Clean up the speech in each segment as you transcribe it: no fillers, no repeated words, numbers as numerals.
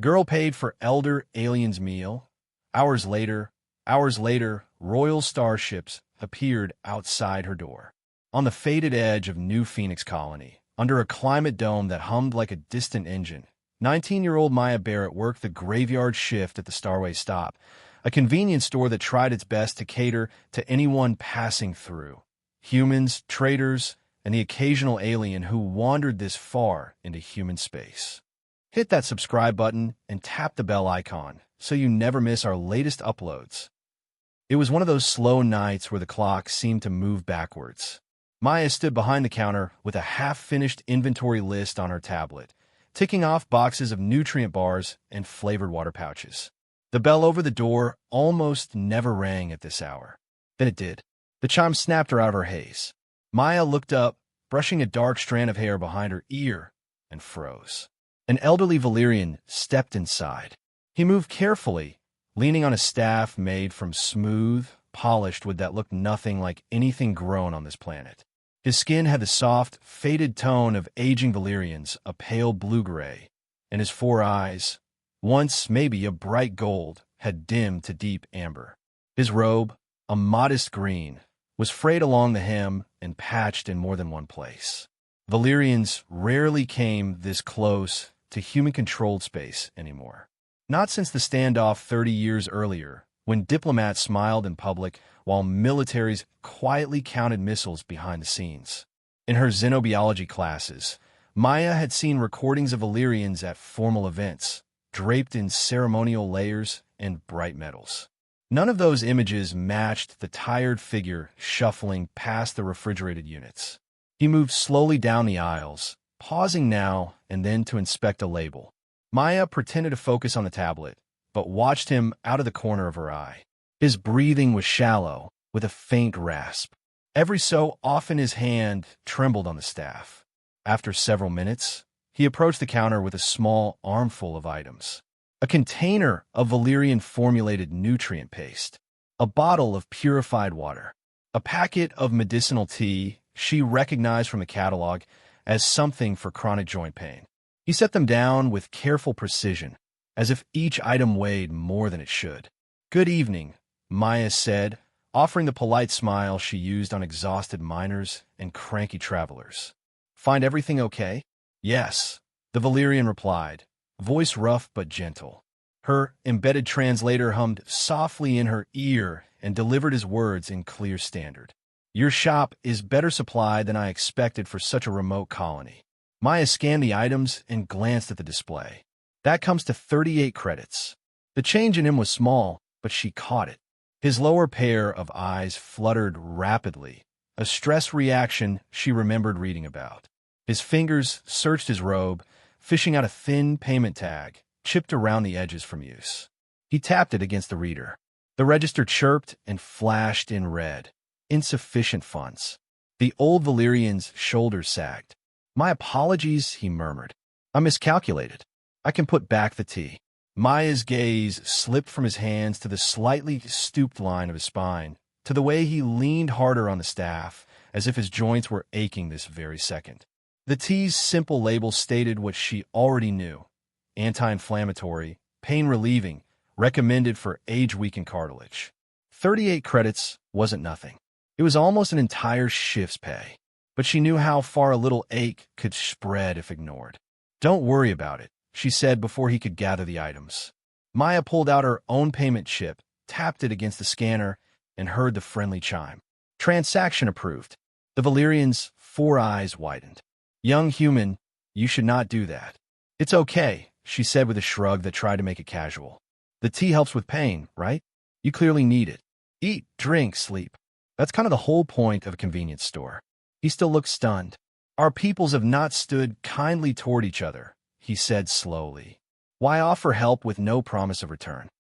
Girl paid for elder alien's meal. Hours later, royal starships appeared outside her door. On the faded edge of New Phoenix Colony, under a climate dome that hummed like a distant engine, 19-year-old Maya Barrett worked the graveyard shift at the Starway Stop, a convenience store that tried its best to cater to anyone passing through. Humans, traders, and the occasional alien who wandered this far into human space. Hit that subscribe button and tap the bell icon so you never miss our latest uploads. It was one of those slow nights where the clock seemed to move backwards. Maya stood behind the counter with a half-finished inventory list on her tablet, ticking off boxes of nutrient bars and flavored water pouches. The bell over the door almost never rang at this hour. Then it did. The chime snapped her out of her haze. Maya looked up, brushing a dark strand of hair behind her ear, and froze. An elderly Valyrian stepped inside. He moved carefully, leaning on a staff made from smooth, polished wood that looked nothing like anything grown on this planet. His skin had the soft, faded tone of aging Valyrians, a pale blue-gray, and his 4 eyes, once maybe a bright gold, had dimmed to deep amber. His robe, a modest green, was frayed along the hem and patched in more than one place. Valyrians rarely came this close to human-controlled space anymore. Not since the standoff 30 years earlier, when diplomats smiled in public while militaries quietly counted missiles behind the scenes. In her xenobiology classes, Maya had seen recordings of Valyrians at formal events, draped in ceremonial layers and bright metals. None of those images matched the tired figure shuffling past the refrigerated units. He moved slowly down the aisles, pausing now and then to inspect a label. Maya pretended to focus on the tablet, but watched him out of the corner of her eye. His breathing was shallow, with a faint rasp. Every so often his hand trembled on the staff. After several minutes, he approached the counter with a small armful of items. A container of Valyrian-formulated nutrient paste, a bottle of purified water, a packet of medicinal tea she recognized from the catalog as something for chronic joint pain. He set them down with careful precision, as if each item weighed more than it should. "Good evening," Maya said, offering the polite smile she used on exhausted miners and cranky travelers. "Find everything okay?" "Yes," the Valyrian replied, voice rough but gentle. Her embedded translator hummed softly in her ear and delivered his words in clear standard. "Your shop is better supplied than I expected for such a remote colony." Maya scanned the items and glanced at the display. "That comes to 38 credits. The change in him was small, but she caught it. His lower pair of eyes fluttered rapidly, a stress reaction she remembered reading about. His fingers searched his robe, fishing out a thin payment tag, chipped around the edges from use. He tapped it against the reader. The register chirped and flashed in red. Insufficient funds. The old Valyrian's shoulders sagged. "My apologies," he murmured. "I miscalculated. I can put back the tea." Maya's gaze slipped from his hands to the slightly stooped line of his spine, to the way he leaned harder on the staff, as if his joints were aching this very second. The tea's simple label stated what she already knew: anti-inflammatory, pain-relieving, recommended for age-weakened cartilage. 38 credits wasn't nothing. It was almost an entire shift's pay. But she knew how far a little ache could spread if ignored. "Don't worry about it," she said before he could gather the items. Maya pulled out her own payment chip, tapped it against the scanner, and heard the friendly chime. "Transaction approved." The Valyrian's 4 eyes widened. "Young human, you should not do that." "It's okay," she said with a shrug that tried to make it casual. "The tea helps with pain, right? You clearly need it. Eat, drink, sleep. That's kind of the whole point of a convenience store." He still looked stunned. "Our peoples have not stood kindly toward each other," he said slowly. "Why offer help with no promise of return?"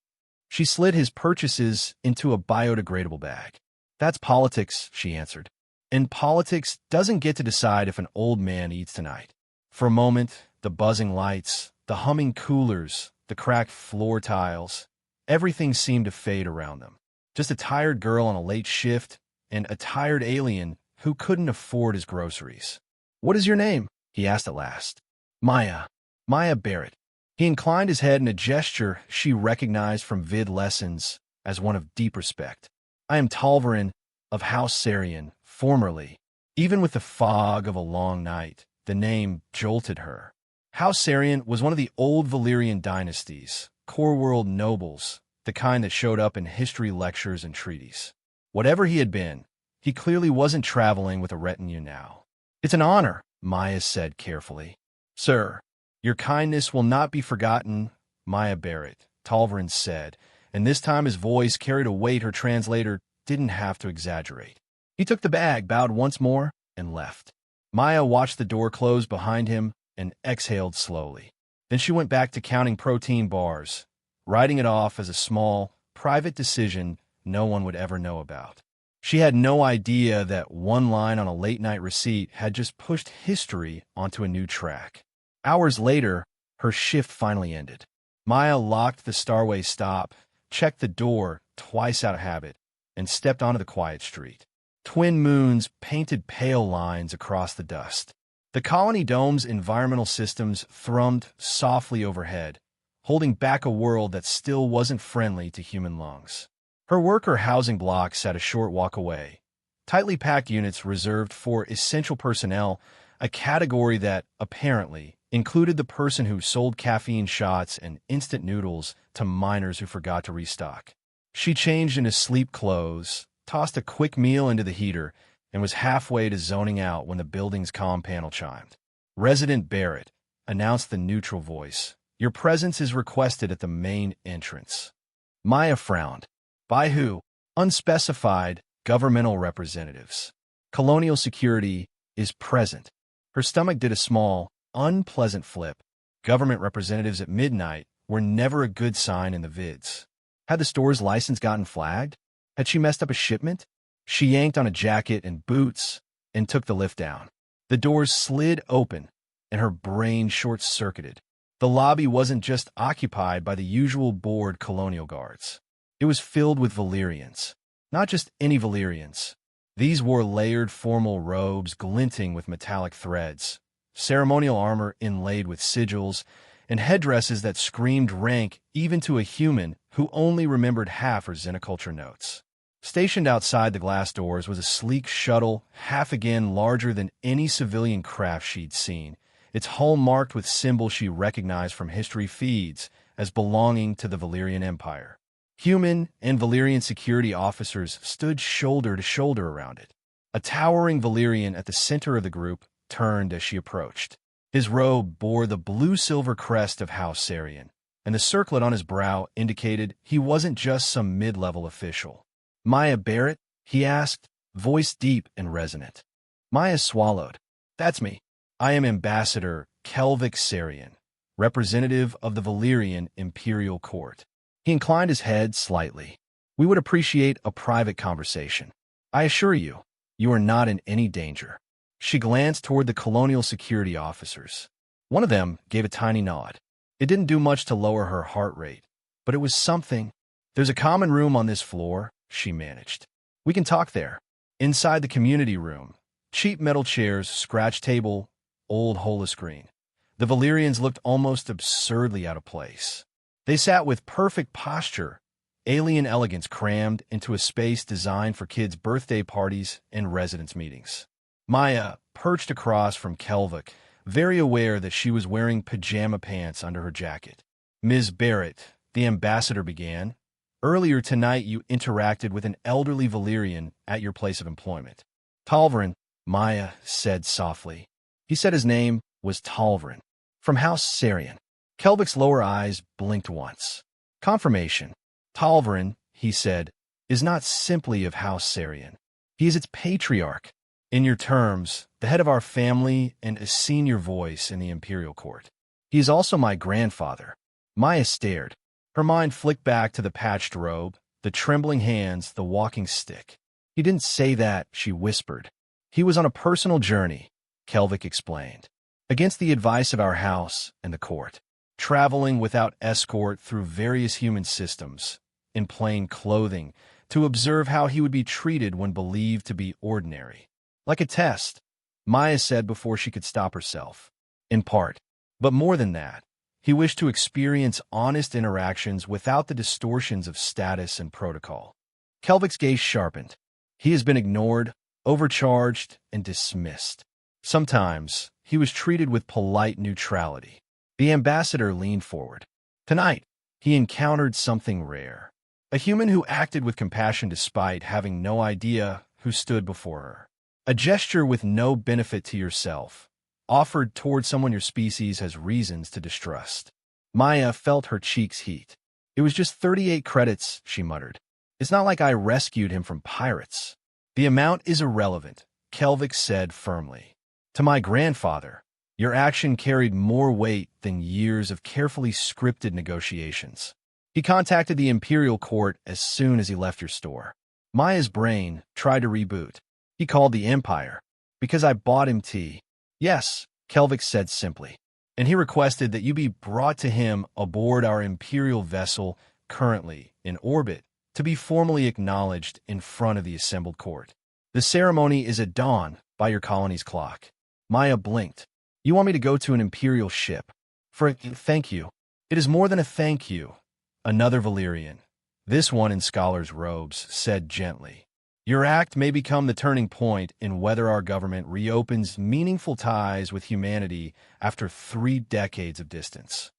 She slid his purchases into a biodegradable bag. "That's politics," she answered. "And politics doesn't get to decide if an old man eats tonight." For a moment, the buzzing lights, the humming coolers, the cracked floor tiles, everything seemed to fade around them. Just a tired girl on a late shift and a tired alien who couldn't afford his groceries. "What is your name?" he asked at last. "Maya. Maya Barrett." He inclined his head in a gesture she recognized from vid lessons as one of deep respect. I am Talvarin of House Sarian, formerly. Even with the fog of a long night, the name jolted her. House Sarian was one of the old Valyrian dynasties, core world nobles, the kind that showed up in history lectures and treaties. Whatever he had been, he clearly wasn't traveling with a retinue now. It's an honor, Maya said carefully. Sir, your kindness will not be forgotten, Maya Barrett, Talvarin said, and this time his voice carried a weight her translator didn't have to exaggerate. He took the bag, bowed once more, and left. Maya watched the door close behind him and exhaled slowly. Then she went back to counting protein bars, writing it off as a small, private decision no one would ever know about. She had no idea that one line on a late-night receipt had just pushed history onto a new track. Hours later, her shift finally ended. Maya locked the Starway Stop, checked the door twice out of habit, and stepped onto the quiet street. Twin moons painted pale lines across the dust. The colony dome's environmental systems thrummed softly overhead, holding back a world that still wasn't friendly to human lungs. Her worker housing block sat a short walk away, tightly packed units reserved for essential personnel, a category that, apparently, included the person who sold caffeine shots and instant noodles to miners who forgot to restock. She changed into sleep clothes, tossed a quick meal into the heater, and was halfway to zoning out when the building's comm panel chimed. Resident Barrett, announced the neutral voice. Your presence is requested at the main entrance. Maya frowned. By who? Unspecified governmental representatives. Colonial security is present. Her stomach did a small, unpleasant flip. Government representatives at midnight were never a good sign in the vids. Had the store's license gotten flagged? Had she messed up a shipment? She yanked on a jacket and boots and took the lift down. The doors slid open, and her brain short-circuited. The lobby wasn't just occupied by the usual bored colonial guards. It was filled with Valyrians. Not just any Valyrians. These wore layered formal robes glinting with metallic threads, ceremonial armor inlaid with sigils, and headdresses that screamed rank even to a human who only remembered half her xenoculture notes. Stationed outside the glass doors was a sleek shuttle, half again larger than any civilian craft she'd seen, its hull marked with symbols she recognized from history feeds as belonging to the Valyrian Empire. Human and Valyrian security officers stood shoulder to shoulder around it. A towering Valyrian at the center of the group turned as she approached. His robe bore the blue-silver crest of House Sarian, and the circlet on his brow indicated he wasn't just some mid-level official. Maya Barrett? He asked, voice deep and resonant. Maya swallowed. That's me. I am Ambassador Kelvik Sarian, representative of the Valyrian Imperial Court. He inclined his head slightly. We would appreciate a private conversation. I assure you, you are not in any danger. She glanced toward the colonial security officers. One of them gave a tiny nod. It didn't do much to lower her heart rate, but it was something. There's a common room on this floor, she managed. We can talk there. Inside the community room, cheap metal chairs, scratch table, old holoscreen. The Valyrians looked almost absurdly out of place. They sat with perfect posture, alien elegance crammed into a space designed for kids' birthday parties and residence meetings. Maya perched across from Kelvik, very aware that she was wearing pajama pants under her jacket. Ms. Barrett, the ambassador began, earlier tonight you interacted with an elderly Valyrian at your place of employment. Talvarin, Maya said softly. He said his name was Talvarin, from House Sarian. Kelvik's lower eyes blinked once. Confirmation. Talvarin, he said, is not simply of House Sarian. He is its patriarch. In your terms, the head of our family and a senior voice in the Imperial Court. He is also my grandfather. Maya stared. Her mind flicked back to the patched robe, the trembling hands, the walking stick. He didn't say that, she whispered. He was on a personal journey, Kelvik explained, against the advice of our house and the court. Traveling without escort through various human systems, in plain clothing, to observe how he would be treated when believed to be ordinary. Like a test, Maya said before she could stop herself. In part. But more than that, He wished to experience honest interactions without the distortions of status and protocol. Kelvic's gaze sharpened. He has been ignored, overcharged, and dismissed. Sometimes, he was treated with polite neutrality. The ambassador leaned forward. Tonight, he encountered something rare. A human who acted with compassion despite having no idea who stood before her. A gesture with no benefit to yourself, offered toward someone your species has reasons to distrust. Maya felt her cheeks heat. It was just 38 credits, she muttered. It's not like I rescued him from pirates. The amount is irrelevant, Kelvic said firmly. To my grandfather, your action carried more weight than years of carefully scripted negotiations. He contacted the Imperial Court as soon as he left your store. Maya's brain tried to reboot. He called the Empire. Because I bought him tea. Yes, Kelvic said simply. And he requested that you be brought to him aboard our Imperial vessel currently in orbit to be formally acknowledged in front of the assembled court. The ceremony is at dawn by your colony's clock. Maya blinked. You want me to go to an Imperial ship? For a thank you. It is more than a thank you. Another Valyrian, this one in scholar's robes, said gently. Your act may become the turning point in whether our government reopens meaningful ties with humanity after 3 decades of distance.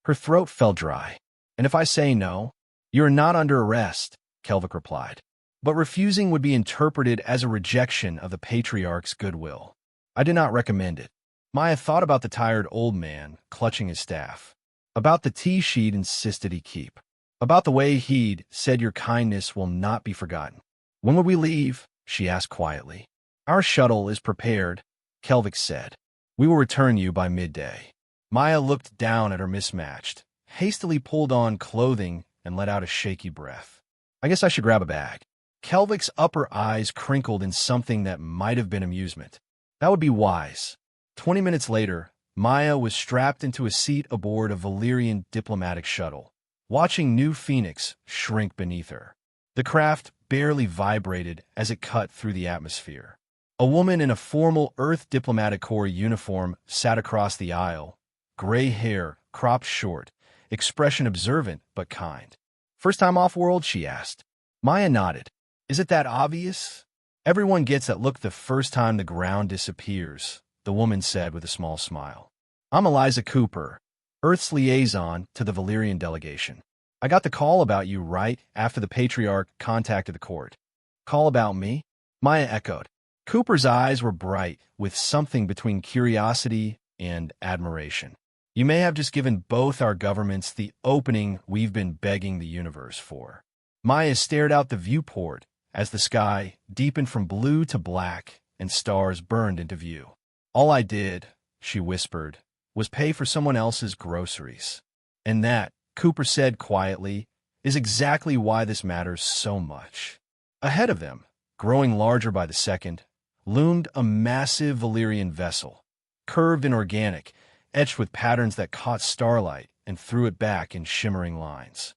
Her throat felt dry. And if I say no, you are not under arrest, Kelvic replied. But refusing would be interpreted as a rejection of the Patriarch's goodwill. I did not recommend it. Maya thought about the tired old man clutching his staff. About the tea she'd insisted he keep. About the way he'd said your kindness will not be forgotten. When would we leave? She asked quietly. Our shuttle is prepared, Kelvic said. We will return you by midday. Maya looked down at her mismatched, hastily pulled on clothing and let out a shaky breath. I guess I should grab a bag. Kelvic's upper eyes crinkled in something that might have been amusement. That would be wise. 20 minutes later, Maya was strapped into a seat aboard a Valyrian diplomatic shuttle, watching New Phoenix shrink beneath her. The craft barely vibrated as it cut through the atmosphere. A woman in a formal Earth Diplomatic Corps uniform sat across the aisle, gray hair cropped short, expression observant but kind. First time off-world, she asked. Maya nodded. Is it that obvious? Everyone gets that look the first time the ground disappears, the woman said with a small smile. I'm Eliza Cooper, Earth's liaison to the Valyrian delegation. I got the call about you right after the Patriarch contacted the court. Call about me? Maya echoed. Cooper's eyes were bright, with something between curiosity and admiration. You may have just given both our governments the opening we've been begging the universe for. Maya stared out the viewport as the sky deepened from blue to black and stars burned into view. All I did, she whispered, was pay for someone else's groceries. And that, Cooper said quietly, is exactly why this matters so much. Ahead of them, growing larger by the second, loomed a massive Valyrian vessel, curved and organic, etched with patterns that caught starlight and threw it back in shimmering lines.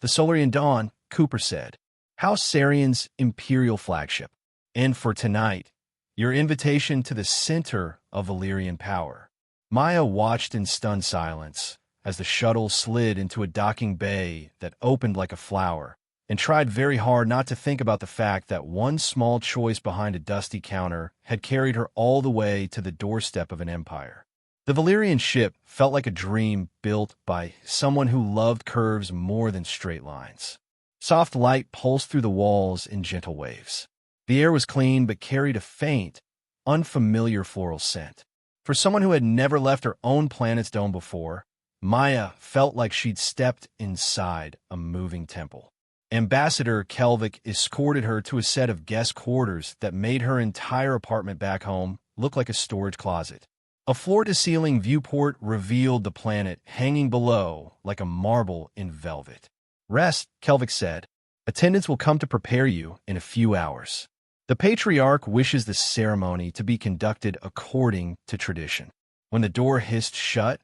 The Solarian Dawn, Cooper said, House Sarian's Imperial flagship. And for tonight, your invitation to the center of Valyrian power. Maya watched in stunned silence as the shuttle slid into a docking bay that opened like a flower, and tried very hard not to think about the fact that one small choice behind a dusty counter had carried her all the way to the doorstep of an empire. The Valyrian ship felt like a dream built by someone who loved curves more than straight lines. Soft light pulsed through the walls in gentle waves. The air was clean but carried a faint, unfamiliar floral scent. For someone who had never left her own planet's dome before, Maya felt like she'd stepped inside a moving temple. Ambassador Kelvic escorted her to a set of guest quarters that made her entire apartment back home look like a storage closet. A floor-to-ceiling viewport revealed the planet hanging below like a marble in velvet. Rest, Kelvic said. Attendants will come to prepare you in a few hours. The Patriarch wishes the ceremony to be conducted according to tradition. When the door hissed shut,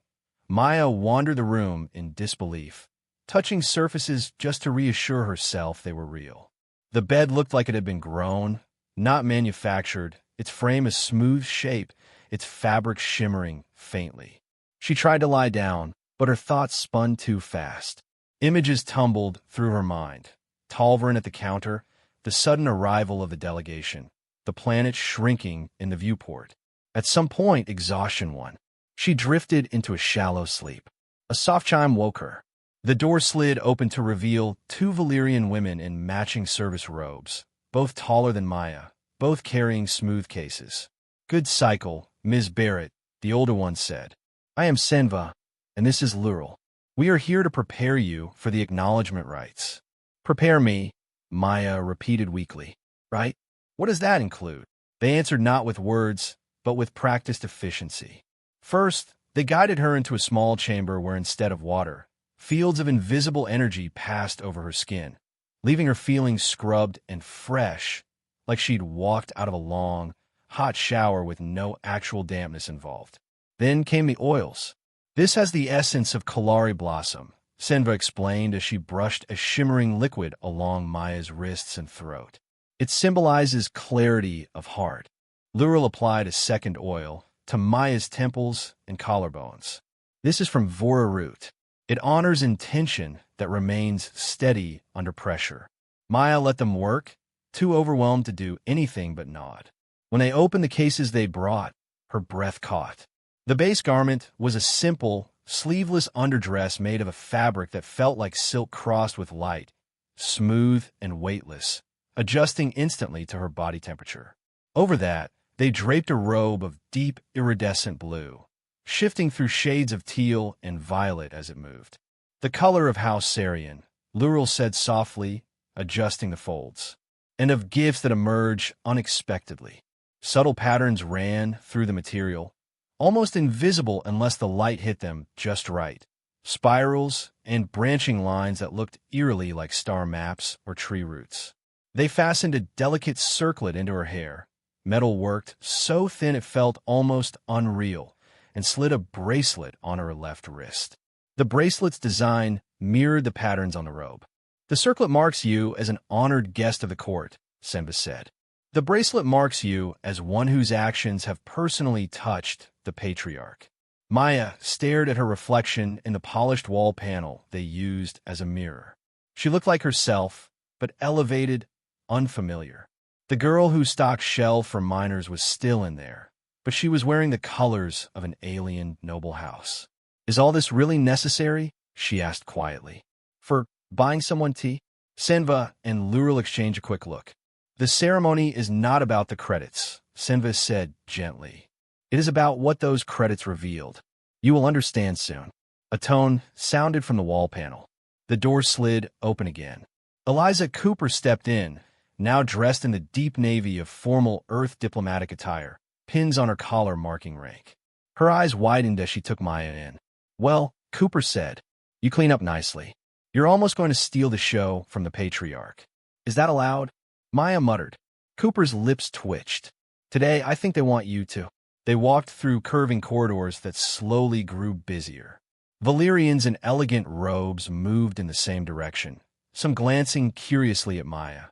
Maya wandered the room in disbelief, touching surfaces just to reassure herself they were real. The bed looked like it had been grown, not manufactured, its frame a smooth shape, its fabric shimmering faintly. She tried to lie down, but her thoughts spun too fast. Images tumbled through her mind. Talvern at the counter, the sudden arrival of the delegation, the planet shrinking in the viewport. At some point, exhaustion won. She drifted into a shallow sleep. A soft chime woke her. The door slid open to reveal two Valyrian women in matching service robes, both taller than Maya, both carrying smooth cases. "Good cycle, Ms. Barrett," the older one said. "I am Senva, and this is Lurel. We are here to prepare you for the acknowledgement rites." "Prepare me," Maya repeated weakly. "Right? What does that include?" They answered not with words, but with practiced efficiency. First, they guided her into a small chamber where instead of water, fields of invisible energy passed over her skin, leaving her feeling scrubbed and fresh, like she'd walked out of a long, hot shower with no actual dampness involved. Then came the oils. "This has the essence of Kalari blossom," Senva explained as she brushed a shimmering liquid along Maya's wrists and throat. "It symbolizes clarity of heart." Lurel applied a second oil to Maya's temples and collarbones. "This is from Vora root. It honors intention that remains steady under pressure." Maya let them work, too overwhelmed to do anything but nod. When they opened the cases they brought, her breath caught. The base garment was a simple, sleeveless underdress made of a fabric that felt like silk crossed with light, smooth and weightless, adjusting instantly to her body temperature. Over that, they draped a robe of deep iridescent blue, shifting through shades of teal and violet as it moved. "The color of House Sarian," Lurel said softly, adjusting the folds, "and of gifts that emerge unexpectedly." Subtle patterns ran through the material, almost invisible unless the light hit them just right. Spirals and branching lines that looked eerily like star maps or tree roots. They fastened a delicate circlet into her hair, metal worked so thin it felt almost unreal, and slid a bracelet on her left wrist. The bracelet's design mirrored the patterns on the robe. "The circlet marks you as an honored guest of the court," Senva said. "The bracelet marks you as one whose actions have personally touched the patriarch." Maya stared at her reflection in the polished wall panel they used as a mirror. She looked like herself, but elevated, unfamiliar. The girl who stocked shell for miners was still in there, but she was wearing the colors of an alien noble house. "Is all this really necessary?" she asked quietly. "For buying someone tea?" Senva and Lurel exchanged a quick look. "The ceremony is not about the credits," Senva said gently. "It is about what those credits revealed. You will understand soon." A tone sounded from the wall panel. The door slid open again. Eliza Cooper stepped in, now dressed in the deep navy of formal Earth diplomatic attire, pins on her collar marking rank. Her eyes widened as she took Maya in. "Well," Cooper said, "you clean up nicely. You're almost going to steal the show from the patriarch. Is that allowed?" Maya muttered. Cooper's lips twitched. "Today, I think they want you to." They walked through curving corridors that slowly grew busier. Valyrians in elegant robes moved in the same direction, some glancing curiously at Maya,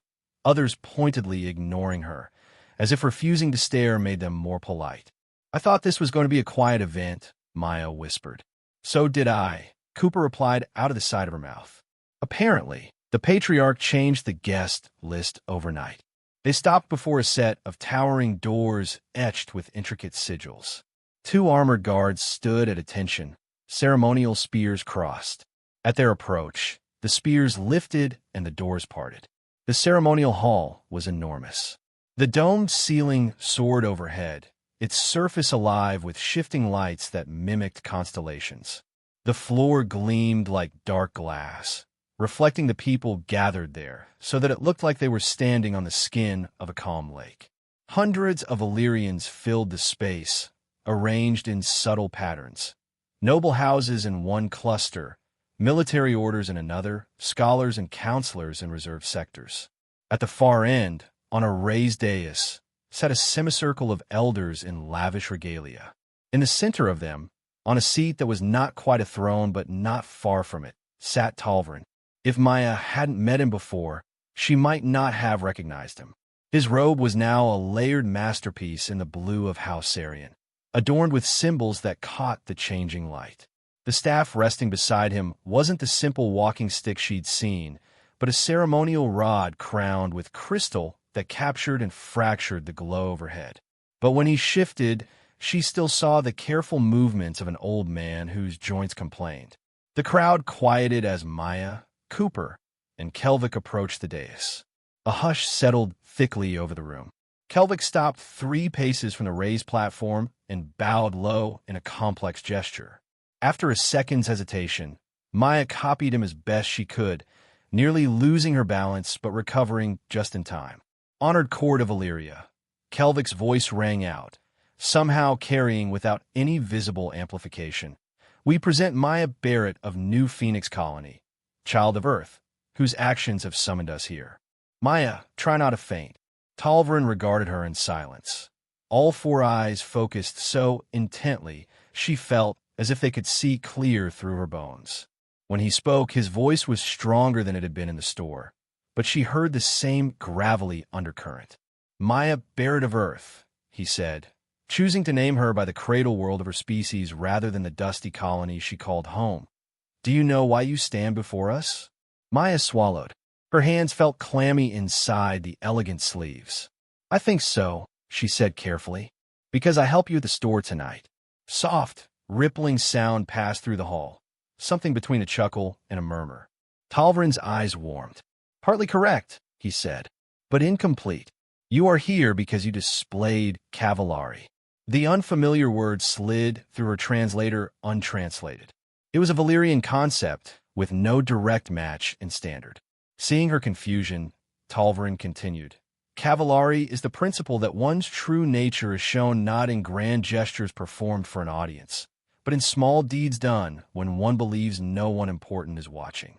others pointedly ignoring her, as if refusing to stare made them more polite. "I thought this was going to be a quiet event," Maya whispered. "So did I," Cooper replied out of the side of her mouth. Apparently, the patriarch changed the guest list overnight. They stopped before a set of towering doors etched with intricate sigils. Two armored guards stood at attention, ceremonial spears crossed. At their approach, the spears lifted and the doors parted. The ceremonial hall was enormous. The domed ceiling soared overhead, its surface alive with shifting lights that mimicked constellations. The floor gleamed like dark glass, reflecting the people gathered there, so that it looked like they were standing on the skin of a calm lake. Hundreds of Illyrians filled the space, arranged in subtle patterns. Noble houses in one cluster, military orders in another, scholars and counselors in reserved sectors. At the far end, on a raised dais, sat a semicircle of elders in lavish regalia. In the center of them, on a seat that was not quite a throne but not far from it, sat Talvern. If Maya hadn't met him before, she might not have recognized him. His robe was now a layered masterpiece in the blue of House Sarian, adorned with symbols that caught the changing light. The The staff resting beside him wasn't the simple walking stick she'd seen, but a ceremonial rod crowned with crystal that captured and fractured the glow overhead. But when he shifted, she still saw the careful movements of an old man whose joints complained. The crowd quieted as Maya, Cooper, and Kelvik approached the dais. A hush settled thickly over the room. Kelvik stopped 3 paces from the raised platform and bowed low in a complex gesture. After a second's hesitation, Maya copied him as best she could, nearly losing her balance but recovering just in time. "Honored court of Illyria," Kelvik's voice rang out, somehow carrying without any visible amplification. "We present Maya Barrett of New Phoenix Colony, child of Earth, whose actions have summoned us here." "Maya, try not to faint." Talvrin regarded her in silence. All 4 eyes focused so intently she felt as if they could see clear through her bones. When he spoke, his voice was stronger than it had been in the store, but she heard the same gravelly undercurrent. "Maya Barrett of Earth," he said, choosing to name her by the cradle world of her species rather than the dusty colony she called home. "Do you know why you stand before us?" Maya swallowed. Her hands felt clammy inside the elegant sleeves. "I think so," she said carefully, "because I help you at the store tonight." Soft, rippling sound passed through the hall, something between a chuckle and a murmur. Talvrin's eyes warmed. "Partly correct," he said, "but incomplete. You are here because you displayed cavallari." The unfamiliar word slid through her translator untranslated. It was a Valyrian concept with no direct match in standard. Seeing her confusion, Talvrin continued. "Cavallari is the principle that one's true nature is shown not in grand gestures performed for an audience, but in small deeds done when one believes no one important is watching."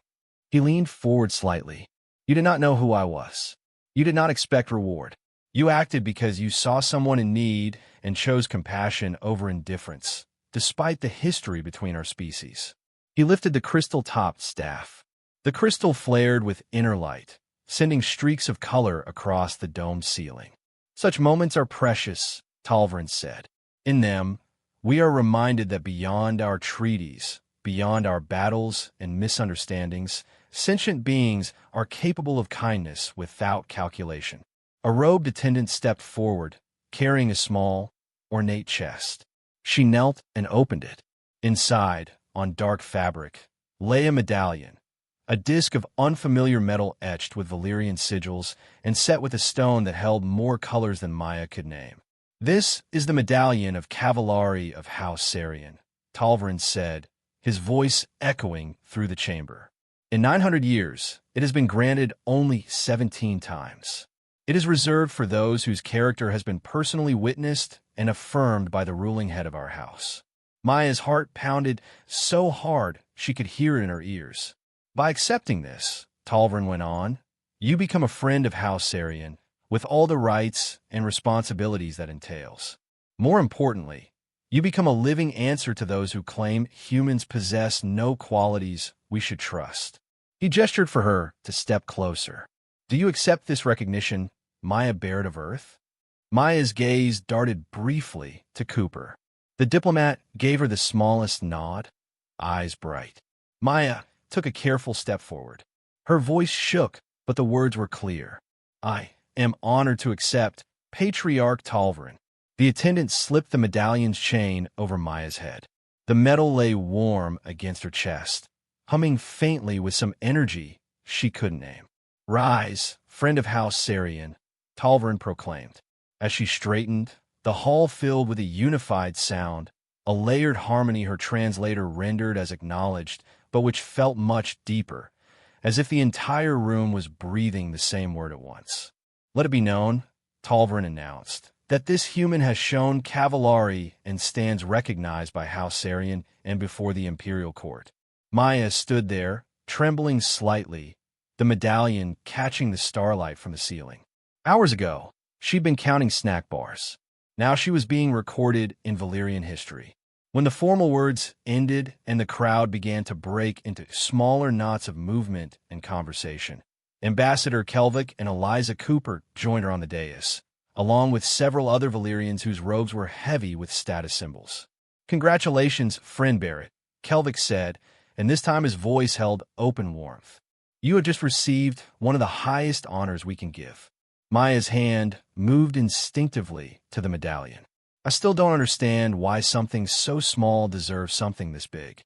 He leaned forward slightly. "You did not know who I was. You did not expect reward. You acted because you saw someone in need and chose compassion over indifference, despite the history between our species." He lifted the crystal-topped staff. The crystal flared with inner light, sending streaks of color across the domed ceiling. "Such moments are precious," Talvrin said. "In them, we are reminded that beyond our treaties, beyond our battles and misunderstandings, sentient beings are capable of kindness without calculation." A robed attendant stepped forward, carrying a small, ornate chest. She knelt and opened it. Inside, on dark fabric, lay a medallion, a disc of unfamiliar metal etched with Valyrian sigils and set with a stone that held more colors than Maya could name. "This is the medallion of Cavallari of House Sarian," Talvrin said, his voice echoing through the chamber. "In 900 years, it has been granted only 17 times. It is reserved for those whose character has been personally witnessed and affirmed by the ruling head of our house." Maya's heart pounded so hard she could hear it in her ears. "By accepting this," Talvrin went on, "you become a friend of House Sarian, with all the rights and responsibilities that entails. More importantly, you become a living answer to those who claim humans possess no qualities we should trust." He gestured for her to step closer. "Do you accept this recognition, Maya Barrett of Earth?" Maya's gaze darted briefly to Cooper. The diplomat gave her the smallest nod, eyes bright. Maya took a careful step forward. Her voice shook, but the words were clear. "I am honored to accept, Patriarch Talvrin." The attendant slipped the medallion's chain over Maya's head. The metal lay warm against her chest, humming faintly with some energy she couldn't name. "Rise, friend of House Sarian," Talvrin proclaimed. As she straightened, the hall filled with a unified sound, a layered harmony her translator rendered as acknowledged, but which felt much deeper, as if the entire room was breathing the same word at once. "Let it be known," Talvrin announced, "that this human has shown cavallari and stands recognized by House Sarian and before the Imperial Court." Maya stood there, trembling slightly, the medallion catching the starlight from the ceiling. Hours ago, she'd been counting snack bars. Now she was being recorded in Valyrian history. When the formal words ended and the crowd began to break into smaller knots of movement and conversation, Ambassador Kelvik and Eliza Cooper joined her on the dais, along with several other Valyrians whose robes were heavy with status symbols. "Congratulations, friend Barrett," Kelvik said, and this time his voice held open warmth. You have just received one of the highest honors we can give. Maya's hand moved instinctively to the medallion. I still don't understand why something so small deserves something this big.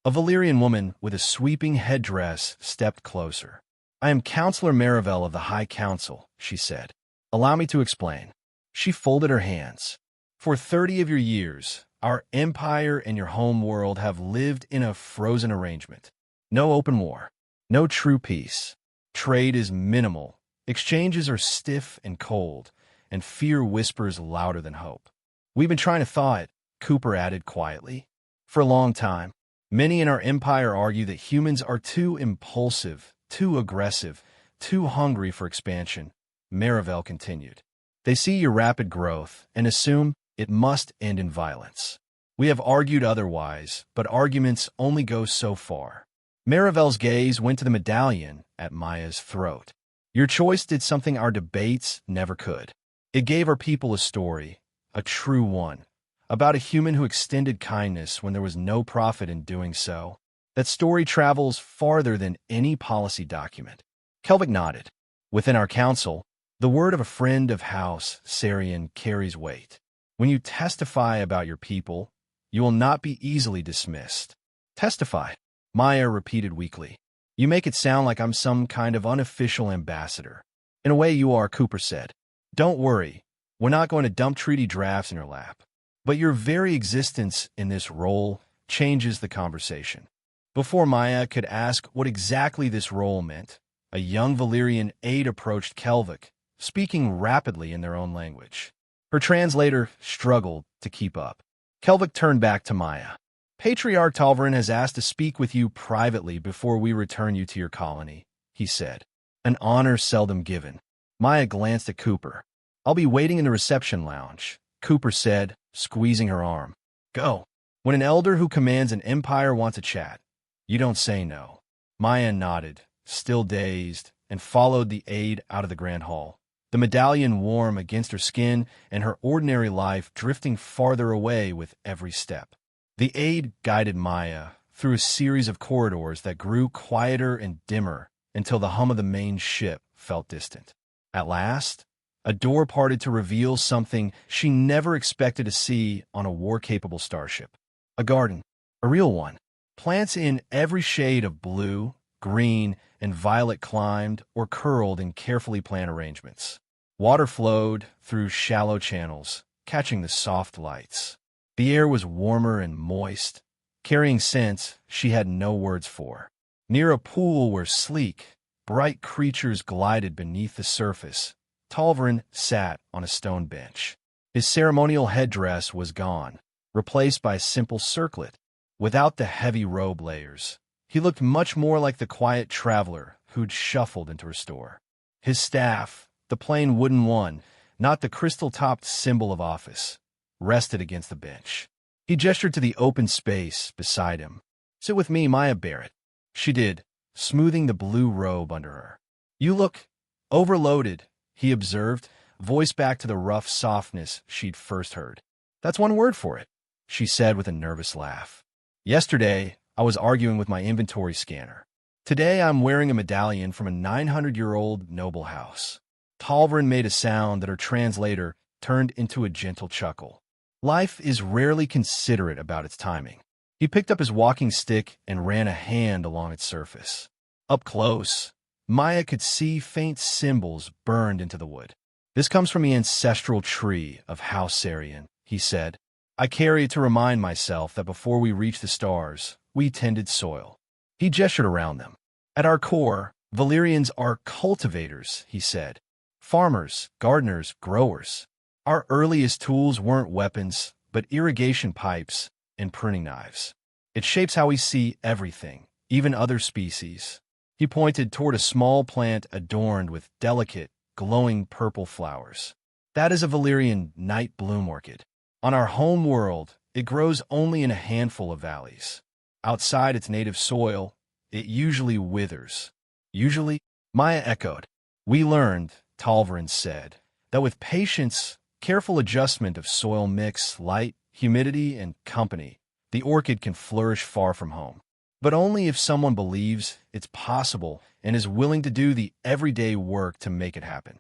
A Valyrian woman with a sweeping headdress stepped closer. I am Counselor Marivel of the High Council, she said. Allow me to explain. She folded her hands. For 30 of your years, our empire and your home world have lived in a frozen arrangement. No open war. No true peace. Trade is minimal. Exchanges are stiff and cold, and fear whispers louder than hope. We've been trying to thaw it, Cooper added quietly. For a long time, many in our empire argue that humans are too impulsive, too aggressive, too hungry for expansion, Marivel continued. They see your rapid growth and assume it must end in violence. We have argued otherwise, but arguments only go so far. Marivel's gaze went to the medallion at Maya's throat. Your choice did something our debates never could. It gave our people a story, a true one, about a human who extended kindness when there was no profit in doing so. That story travels farther than any policy document. Kelvik nodded. Within our council, the word of a friend of House Sarian carries weight. When you testify about your people, you will not be easily dismissed. Testify, Maya repeated weakly. You make it sound like I'm some kind of unofficial ambassador. In a way you are, Cooper said. Don't worry, we're not going to dump treaty drafts in your lap. But your very existence in this role changes the conversation. Before Maya could ask what exactly this role meant, a young Valyrian aide approached Kelvik, speaking rapidly in their own language. Her translator struggled to keep up. Kelvik turned back to Maya. Patriarch Talvarin has asked to speak with you privately before we return you to your colony, he said. An honor seldom given. Maya glanced at Cooper. I'll be waiting in the reception lounge, Cooper said, squeezing her arm. Go. When an elder who commands an empire wants a chat, you don't say no. Maya nodded, still dazed, and followed the aide out of the grand hall. The medallion warm against her skin and her ordinary life drifting farther away with every step. The aide guided Maya through a series of corridors that grew quieter and dimmer until the hum of the main ship felt distant. At last, a door parted to reveal something she never expected to see on a war-capable starship. A garden, a real one. Plants in every shade of blue, green, and violet climbed or curled in carefully planned arrangements. Water flowed through shallow channels, catching the soft lights. The air was warmer and moist, carrying scents she had no words for. Near a pool where sleek, bright creatures glided beneath the surface, Talvarin sat on a stone bench. His ceremonial headdress was gone, replaced by a simple circlet. Without the heavy robe layers, he looked much more like the quiet traveler who'd shuffled into her store. His staff, the plain wooden one, not the crystal-topped symbol of office, rested against the bench. He gestured to the open space beside him. Sit with me, Maya Barrett. She did, smoothing the blue robe under her. You look overloaded, he observed, voice back to the rough softness she'd first heard. That's one word for it, she said with a nervous laugh. Yesterday, I was arguing with my inventory scanner. Today, I'm wearing a medallion from a 900-year-old noble house. Talvarin made a sound that her translator turned into a gentle chuckle. Life is rarely considerate about its timing. He picked up his walking stick and ran a hand along its surface. Up close, Maya could see faint symbols burned into the wood. This comes from the ancestral tree of House Sarian, he said. I carry it to remind myself that before we reached the stars, we tended soil. He gestured around them. At our core, Valyrians are cultivators, he said. Farmers, gardeners, growers. Our earliest tools weren't weapons, but irrigation pipes and pruning knives. It shapes how we see everything, even other species. He pointed toward a small plant adorned with delicate, glowing purple flowers. That is a Valyrian night bloom orchid. On our home world, it grows only in a handful of valleys. Outside its native soil, it usually withers. Usually, Maya echoed. We learned, Talvarin said, that with patience, careful adjustment of soil mix, light, humidity, and company, The orchid can flourish far from home, but only if someone believes it's possible and is willing to do the everyday work to make it happen.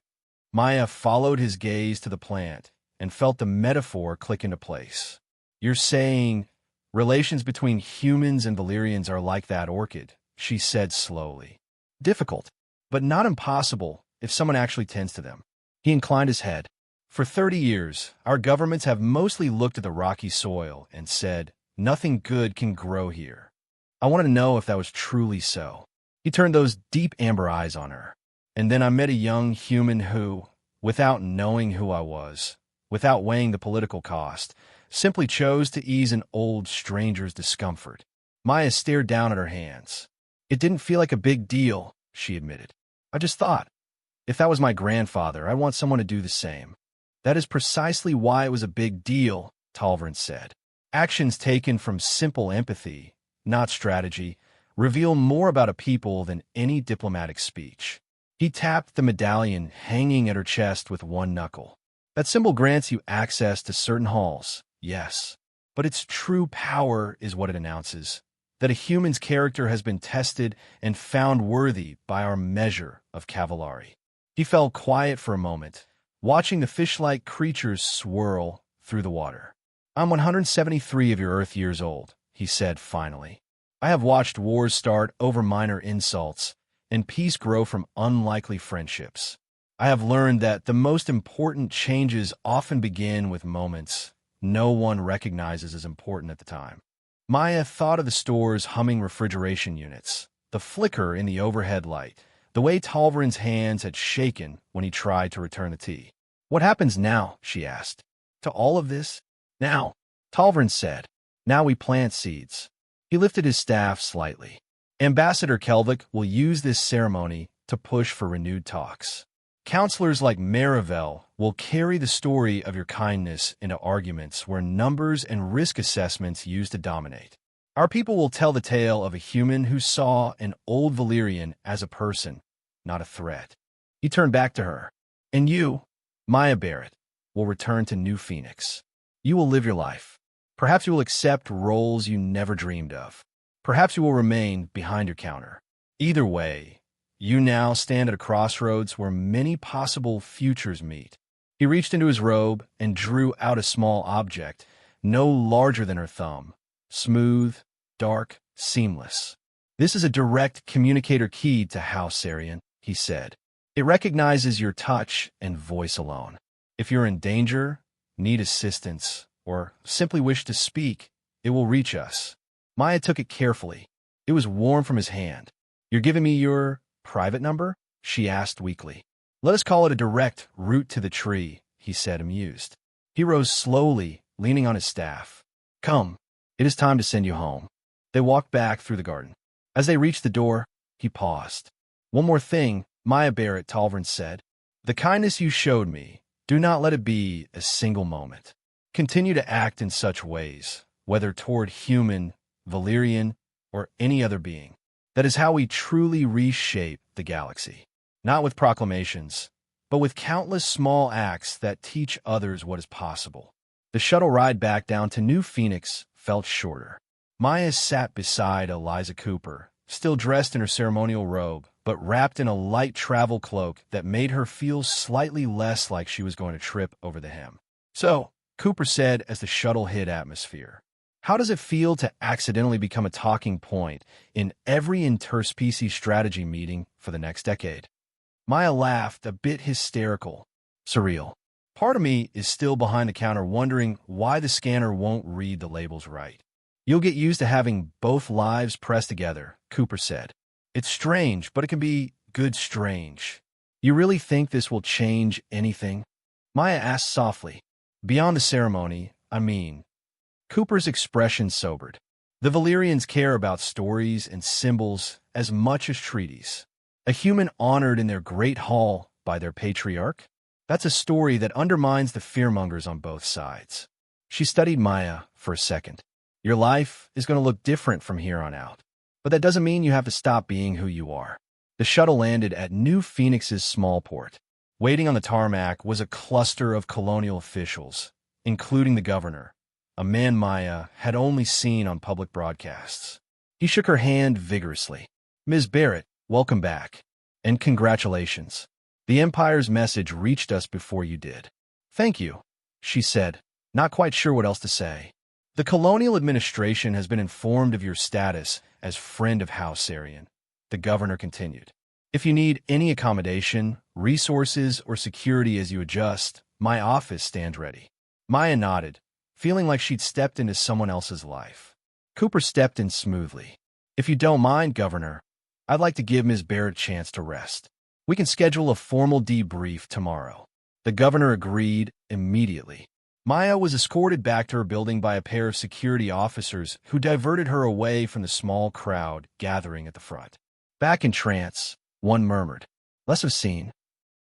Maya followed his gaze to the plant and felt the metaphor click into place. You're saying relations between humans and Valyrians are like that orchid, she said slowly. Difficult, but not impossible if someone actually tends to them. He inclined his head. For 30 years, our governments have mostly looked at the rocky soil and said, nothing good can grow here. I wanted to know if that was truly so. He turned those deep amber eyes on her. And then I met a young human who, without knowing who I was, without weighing the political cost, simply chose to ease an old stranger's discomfort. Maya stared down at her hands. It didn't feel like a big deal, she admitted. I just thought, if that was my grandfather, I'd want someone to do the same. That is precisely why it was a big deal, Talvrin said. Actions taken from simple empathy, not strategy, reveal more about a people than any diplomatic speech. He tapped the medallion hanging at her chest with one knuckle. That symbol grants you access to certain halls, yes, but its true power is what it announces, that a human's character has been tested and found worthy by our measure of cavallari. He fell quiet for a moment, watching the fish-like creatures swirl through the water. I'm 173 of your Earth years old, he said finally. I have watched wars start over minor insults and peace grow from unlikely friendships. I have learned that the most important changes often begin with moments no one recognizes as important at the time. Maya thought of the store's humming refrigeration units, the flicker in the overhead light, the way Talvrin's hands had shaken when he tried to return the tea. What happens now? She asked. To all of this? Now, Talvrin said. Now we plant seeds. He lifted his staff slightly. Ambassador Kelvik will use this ceremony to push for renewed talks. Counselors like Marivel will carry the story of your kindness into arguments where numbers and risk assessments used to dominate. Our people will tell the tale of a human who saw an old Valyrian as a person, not a threat. He turned back to her. And you, Maya Barrett, will return to New Phoenix. You will live your life. Perhaps you will accept roles you never dreamed of. Perhaps you will remain behind your counter. Either way, you now stand at a crossroads where many possible futures meet. He reached into his robe and drew out a small object, no larger than her thumb. Smooth, dark, seamless. This is a direct communicator key to House Sarian, he said. It recognizes your touch and voice alone. If you're in danger, need assistance, or simply wish to speak, it will reach us. Maya took it carefully. It was warm from his hand. You're giving me your private number? She asked weakly. Let us call it a direct route to the tree, he said, amused. He rose slowly, leaning on his staff. Come, it is time to send you home. They walked back through the garden. As they reached the door, he paused. One more thing, Maya Barrett, Talvrin said. The kindness you showed me, do not let it be a single moment. Continue to act in such ways, whether toward human, Valyrian, or any other being. That is how we truly reshape the galaxy. Not with proclamations, but with countless small acts that teach others what is possible. The shuttle ride back down to New Phoenix felt shorter. Maya sat beside Eliza Cooper, still dressed in her ceremonial robe, but wrapped in a light travel cloak that made her feel slightly less like she was going to trip over the hem. So, Cooper said as the shuttle hit atmosphere, how does it feel to accidentally become a talking point in every interspecies strategy meeting for the next decade? Maya laughed, a bit hysterical. Surreal. Part of me is still behind the counter wondering why the scanner won't read the labels right. You'll get used to having both lives pressed together, Cooper said. It's strange, but it can be good strange. You really think this will change anything? Maya asked softly. Beyond the ceremony, I mean. Cooper's expression sobered. The Valyrians care about stories and symbols as much as treaties. A human honored in their great hall by their patriarch? That's a story that undermines the fearmongers on both sides. She studied Maya for a second. Your life is going to look different from here on out. But that doesn't mean you have to stop being who you are. The shuttle landed at New Phoenix's small port. Waiting on the tarmac was a cluster of colonial officials, including the governor, a man Maya had only seen on public broadcasts. He shook her hand vigorously. "Ms. Barrett, welcome back. And congratulations. The Empire's message reached us before you did." "Thank you," she said, not quite sure what else to say. "The colonial administration has been informed of your status as friend of House Sarian," the governor continued. "If you need any accommodation, resources, or security as you adjust, my office stands ready." Maya nodded, feeling like she'd stepped into someone else's life. Cooper stepped in smoothly. "If you don't mind, Governor, I'd like to give Ms. Barrett a chance to rest. We can schedule a formal debrief tomorrow." The governor agreed immediately. Maya was escorted back to her building by a pair of security officers who diverted her away from the small crowd gathering at the front. "Back in trance," one murmured. "Less of scene."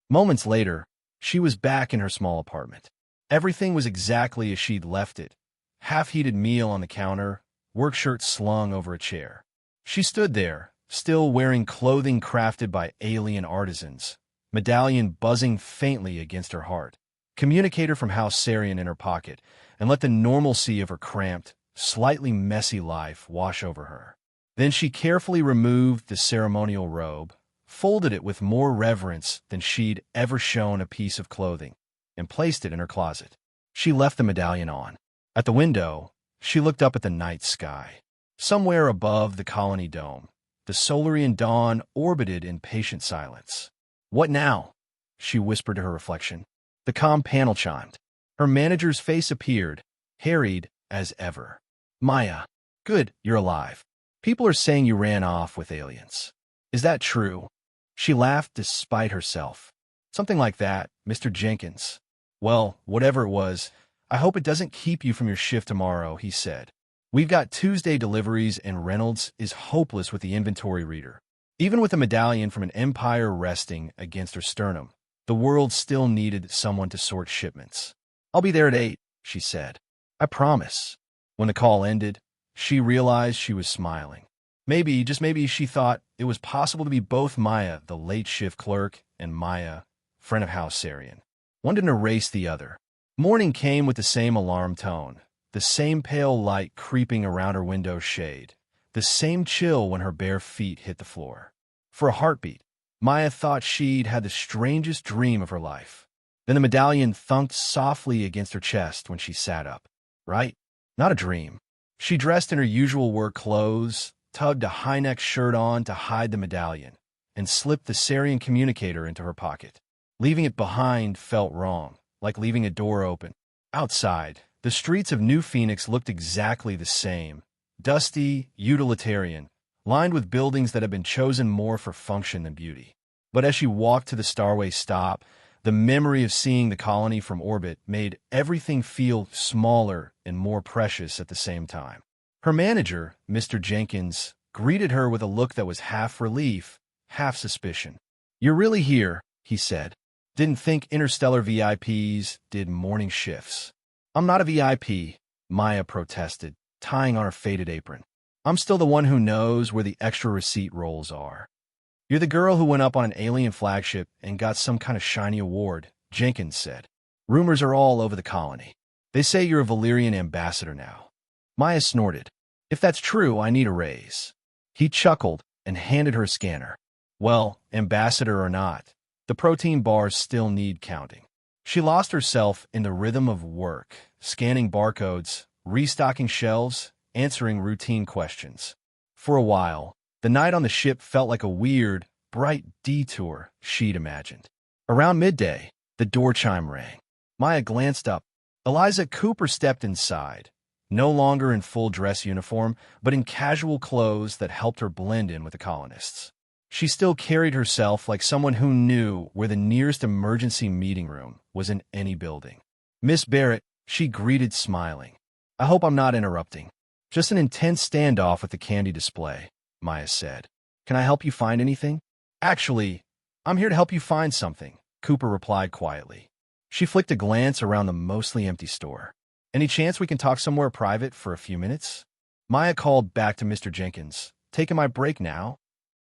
Moments later, she was back in her small apartment. Everything was exactly as she'd left it. Half-heated meal on the counter, work shirt slung over a chair. She stood there, still wearing clothing crafted by alien artisans, medallion buzzing faintly against her heart, communicator from House Sarian in her pocket, and let the normalcy of her cramped, slightly messy life wash over her. Then she carefully removed the ceremonial robe, folded it with more reverence than she'd ever shown a piece of clothing, and placed it in her closet. She left the medallion on. At the window, she looked up at the night sky. Somewhere above the colony dome, the Solarian dawn orbited in patient silence. "What now?" she whispered to her reflection. The comm panel chimed. Her manager's face appeared, harried as ever. "Maya, good, you're alive. People are saying you ran off with aliens. Is that true?" She laughed despite herself. "Something like that, Mr. Jenkins." "Well, whatever it was, I hope it doesn't keep you from your shift tomorrow," he said. "We've got Tuesday deliveries and Reynolds is hopeless with the inventory reader. Even with a medallion from an empire resting against her sternum, the world still needed someone to sort shipments." "I'll be there at 8, she said. "I promise." When the call ended, she realized she was smiling. Maybe, just maybe, she thought it was possible to be both Maya, the late shift clerk, and Maya, friend of House Sarian. One didn't erase the other. Morning came with the same alarm tone, the same pale light creeping around her window shade, the same chill when her bare feet hit the floor. For a heartbeat, Maya thought she'd had the strangest dream of her life. Then the medallion thunked softly against her chest when she sat up. Right? Not a dream. She dressed in her usual work clothes, tugged a high-neck shirt on to hide the medallion, and slipped the Sarian communicator into her pocket. Leaving it behind felt wrong, like leaving a door open. Outside, the streets of New Phoenix looked exactly the same, dusty, utilitarian, lined with buildings that had been chosen more for function than beauty. But as she walked to the Starway Stop, the memory of seeing the colony from orbit made everything feel smaller and more precious at the same time. Her manager, Mr. Jenkins, greeted her with a look that was half relief, half suspicion. "You're really here," he said. "Didn't think interstellar VIPs did morning shifts." "I'm not a VIP, Maya protested, tying on her faded apron. "I'm still the one who knows where the extra receipt rolls are." "You're the girl who went up on an alien flagship and got some kind of shiny award," Jenkins said. "Rumors are all over the colony. They say you're a Valyrian ambassador now." Maya snorted. "If that's true, I need a raise." He chuckled and handed her a scanner. "Well, ambassador or not, the protein bars still need counting." She lost herself in the rhythm of work, scanning barcodes, restocking shelves, answering routine questions. For a while, the night on the ship felt like a weird, bright detour she'd imagined. Around midday, the door chime rang. Maya glanced up. Eliza Cooper stepped inside, no longer in full dress uniform, but in casual clothes that helped her blend in with the colonists. She still carried herself like someone who knew where the nearest emergency meeting room was in any building. "Miss Barrett," she greeted, smiling. "I hope I'm not interrupting." "Just an intense standoff with the candy display," Maya said. "Can I help you find anything?" "Actually, I'm here to help you find something," Cooper replied quietly. She flicked a glance around the mostly empty store. "Any chance we can talk somewhere private for a few minutes?" Maya called back to Mr. Jenkins. "Taking my break now?"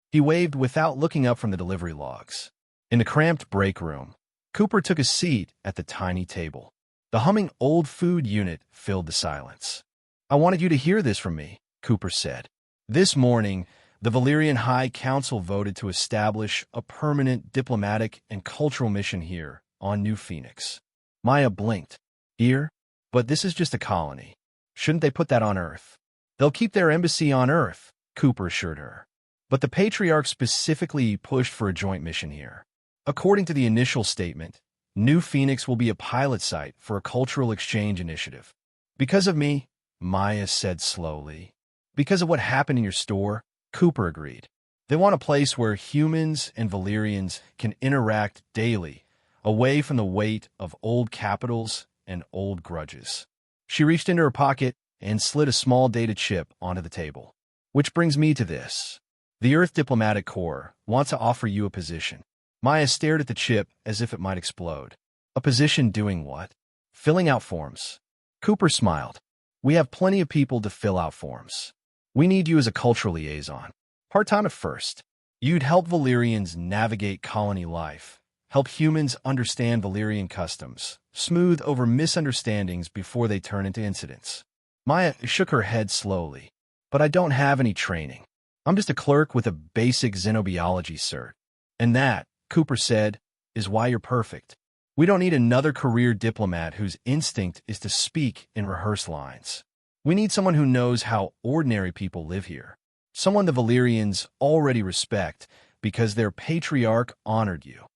He waved without looking up from the delivery logs. In the cramped break room, Cooper took a seat at the tiny table. The humming old food unit filled the silence. "I wanted you to hear this from me," Cooper said. This morning, the Valyrian High Council voted to establish a permanent diplomatic and cultural mission here on New Phoenix. Maya blinked. "Here? But this is just a colony. Shouldn't they put that on Earth?" "They'll keep their embassy on Earth," Cooper assured her. "But the Patriarch specifically pushed for a joint mission here. According to the initial statement, New Phoenix will be a pilot site for a cultural exchange initiative." "Because of me," Maya said slowly. "Because of what happened in your store," Cooper agreed. "They want a place where humans and Valyrians can interact daily, away from the weight of old capitals and old grudges." She reached into her pocket and slid a small data chip onto the table. "Which brings me to this. The Earth Diplomatic Corps wants to offer you a position." Maya stared at the chip as if it might explode. "A position doing what?" "Filling out forms." Cooper smiled. "We have plenty of people to fill out forms. We need you as a cultural liaison. Part-time at first. You'd help Valyrians navigate colony life, help humans understand Valyrian customs, smooth over misunderstandings before they turn into incidents." Maya shook her head slowly. "But I don't have any training. I'm just a clerk with a basic xenobiology cert. And that," Cooper said, "is why you're perfect. We don't need another career diplomat whose instinct is to speak in rehearsed lines. We need someone who knows how ordinary people live here. Someone the Valyrians already respect because their patriarch honored you."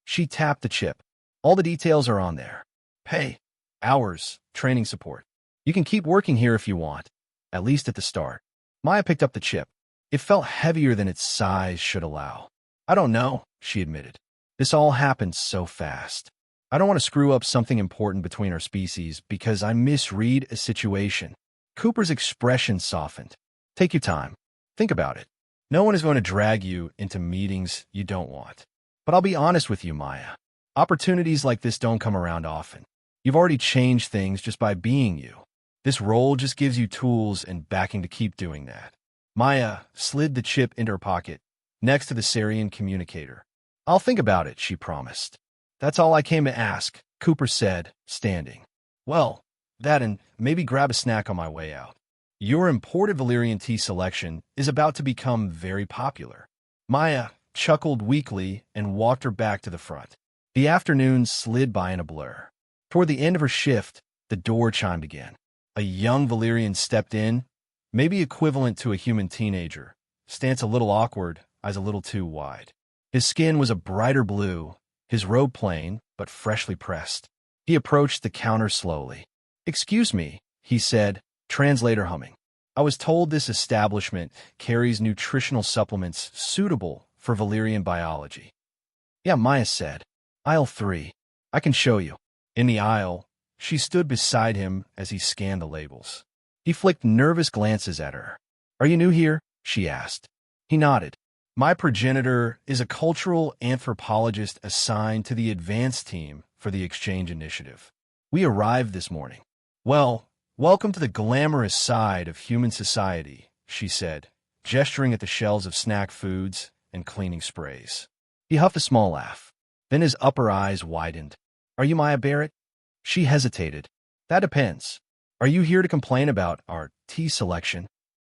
She tapped the chip. "All the details are on there. Pay, hours, training support. You can keep working here if you want, at least at the start." Maya picked up the chip. It felt heavier than its size should allow. "I don't know," she admitted. "This all happened so fast. I don't want to screw up something important between our species because I misread a situation." Cooper's expression softened. "Take your time. Think about it. No one is going to drag you into meetings you don't want. But I'll be honest with you, Maya. Opportunities like this don't come around often. You've already changed things just by being you. This role just gives you tools and backing to keep doing that." Maya slid the chip into her pocket, next to the Sarian communicator. "I'll think about it," she promised. "That's all I came to ask," Cooper said, standing. "Well, that and maybe grab a snack on my way out. Your imported Valyrian tea selection is about to become very popular." Maya chuckled weakly and walked her back to the front. The afternoon slid by in a blur. Toward the end of her shift, the door chimed again. A young Valyrian stepped in, maybe equivalent to a human teenager, stance a little awkward, eyes a little too wide. His skin was a brighter blue, his robe plain, but freshly pressed. He approached the counter slowly. "Excuse me," he said, translator humming. "I was told this establishment carries nutritional supplements suitable for Valyrian biology." "Yeah," Maya said. "Aisle 3. I can show you." In the aisle, she stood beside him as he scanned the labels. He flicked nervous glances at her. "Are you new here?" she asked. He nodded. "My progenitor is a cultural anthropologist assigned to the advanced team for the exchange initiative. We arrived this morning." "Well, welcome to the glamorous side of human society," she said, gesturing at the shelves of snack foods and cleaning sprays. He huffed a small laugh. Then his upper eyes widened. "Are you Maya Barrett?" She hesitated. "That depends. Are you here to complain about our tea selection?"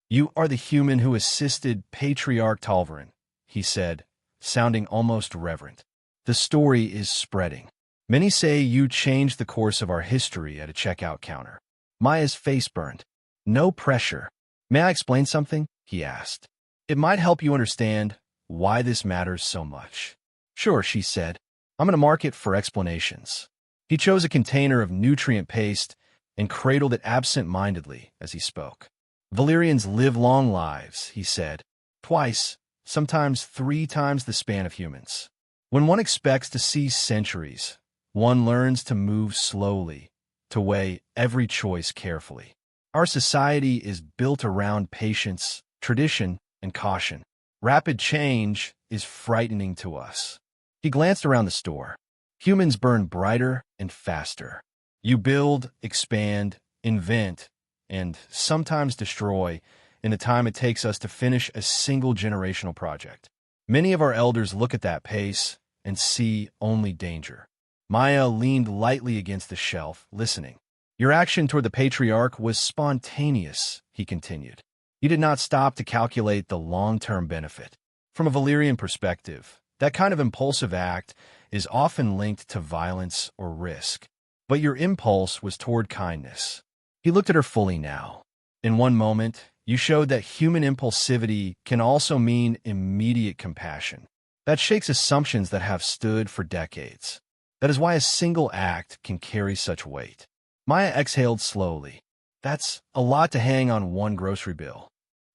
"You are the human who assisted Patriarch Talvarin," he said, sounding almost reverent. "The story is spreading. Many say you changed the course of our history at a checkout counter." Maya's face burned. "No pressure. May I explain something?" he asked. "It might help you understand why this matters so much." "Sure," she said. "I'm going to mark it for explanations." He chose a container of nutrient paste and cradled it absent-mindedly as he spoke. "Valyrians live long lives," he said. "Twice, sometimes 3 times the span of humans. When one expects to see centuries, one learns to move slowly, to weigh every choice carefully. Our society is built around patience, tradition, and caution. Rapid change is frightening to us." He glanced around the store. Humans burn brighter and faster. You build, expand, invent, and sometimes destroy in the time it takes us to finish a single generational project. Many of our elders look at that pace and see only danger. Maya leaned lightly against the shelf, listening. Your action toward the patriarch was spontaneous, he continued. You did not stop to calculate the long-term benefit. From a Valyrian perspective, that kind of impulsive act is often linked to violence or risk. But your impulse was toward kindness. He looked at her fully now. In one moment, you showed that human impulsivity can also mean immediate compassion. That shakes assumptions that have stood for decades. That is why a single act can carry such weight. Maya exhaled slowly. That's a lot to hang on one grocery bill.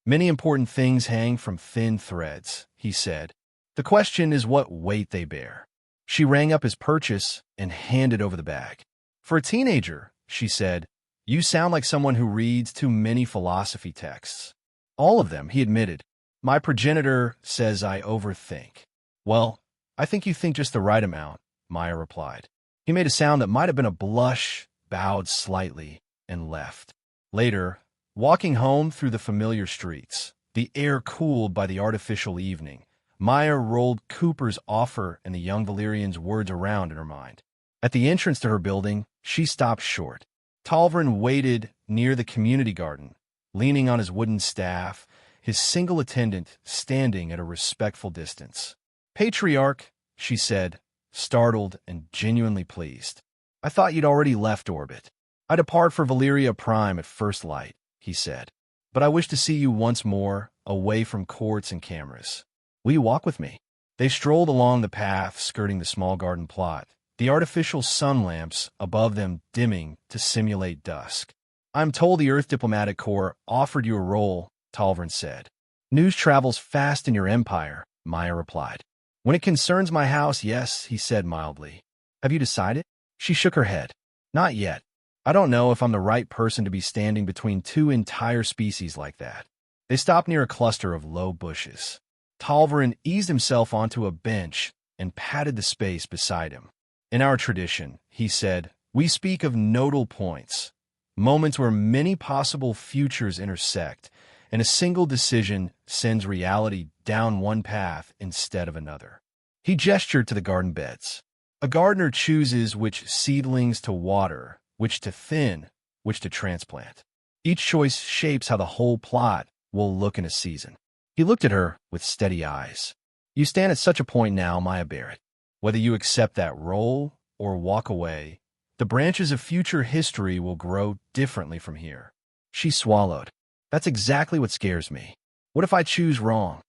Many important things hang from thin threads, he said. The question is what weight they bear. She rang up his purchase and handed over the bag. For a teenager, she said, you sound like someone who reads too many philosophy texts. All of them, he admitted. My progenitor says I overthink. Well, I think you think just the right amount, Maya replied. He made a sound that might have been a blush, bowed slightly, and left. Later, walking home through the familiar streets, the air cooled by the artificial evening, Maya rolled Cooper's offer and the young Valyrian's words around in her mind. At the entrance to her building, she stopped short. Talvrin waited near the community garden, leaning on his wooden staff, his single attendant standing at a respectful distance. Patriarch, she said, startled and genuinely pleased. I thought you'd already left orbit. I depart for Valyria Prime at first light, he said. But I wish to see you once more, away from courts and cameras. Will you walk with me? They strolled along the path skirting the small garden plot, the artificial sun lamps above them dimming to simulate dusk. I'm told the Earth Diplomatic Corps offered you a role, Talvrin said. News travels fast in your empire, Maya replied. When it concerns my house, yes, he said mildly. Have you decided? She shook her head. Not yet. I don't know if I'm the right person to be standing between two entire species like that. They stopped near a cluster of low bushes. Talvrin eased himself onto a bench and patted the space beside him. In our tradition, he said, we speak of nodal points, moments where many possible futures intersect, and a single decision sends reality down one path instead of another. He gestured to the garden beds. A gardener chooses which seedlings to water, which to thin, which to transplant. Each choice shapes how the whole plot will look in a season. He looked at her with steady eyes. You stand at such a point now, Maya Barrett. Whether you accept that role or walk away, the branches of future history will grow differently from here. She swallowed. That's exactly what scares me. What if I choose wrong?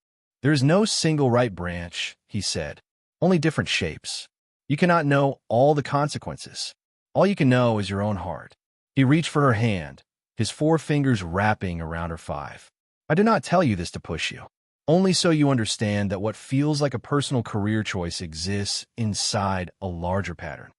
There is no single right branch, he said, only different shapes. You cannot know all the consequences. All you can know is your own heart. He reached for her hand, his 4 fingers wrapping around her 5. I did not tell you this to push you, only so you understand that what feels like a personal career choice exists inside a larger pattern.